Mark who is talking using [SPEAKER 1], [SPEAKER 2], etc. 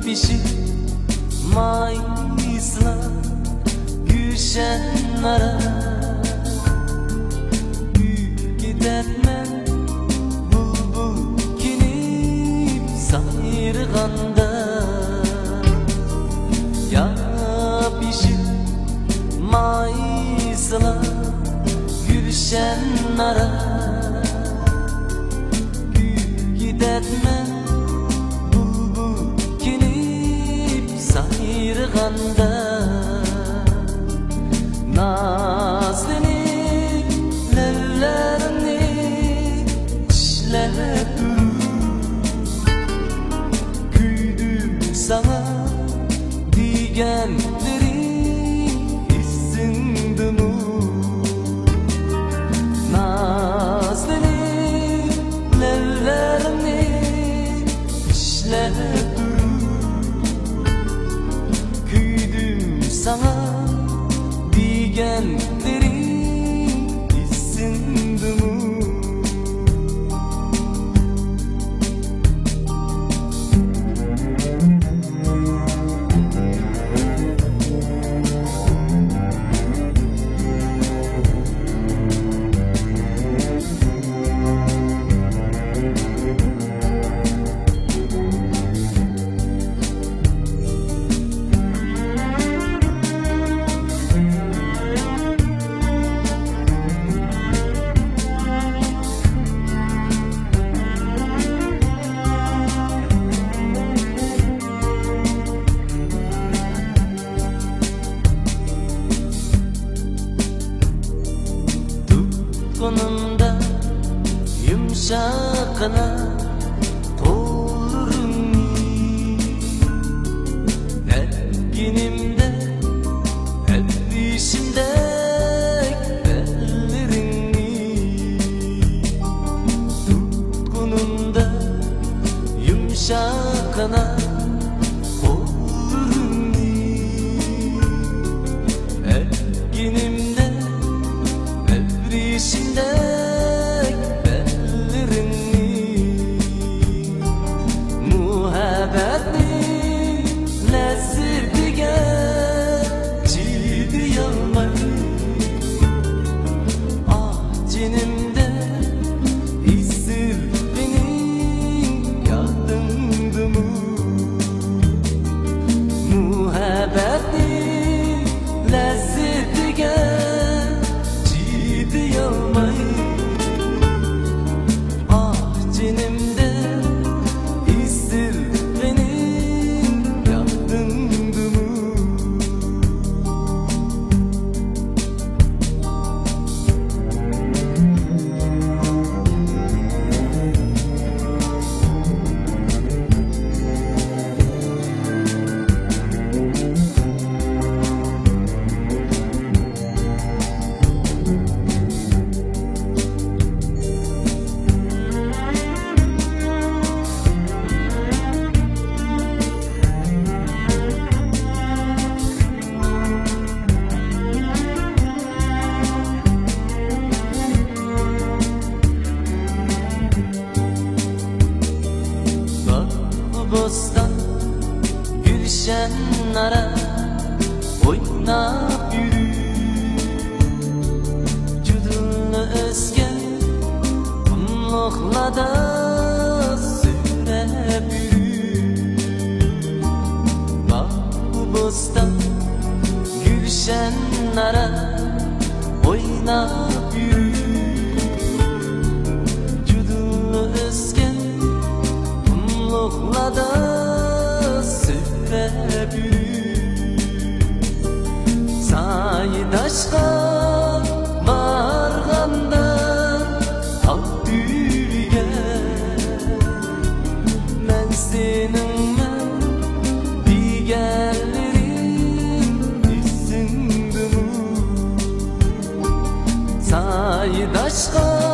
[SPEAKER 1] pişip mayısla gülşenlara gül gidermen bulbul kinip sayrganda ya pişip mayısla gülşenlara gül gidermen sayrganda nazlanıp lellerini işlep küydüm sana digenleri isindimu nazlanıp lellerini işlep sana digenleri isindimu Konumda yumuşakına doğururum erginimde erişimde ellerini tutkunumda yumuşakına doğururum erginimde erişimde bostan gülşenlara oynap yürü cudunlu özgen kumluqlarda sürep yürü bostan gülşenlara oynap yürü cudunlu özgen kumluqlarda sürep yürü saydaşqa barganda ak düğüge men seninmen digenlerin isindimu saydaşqa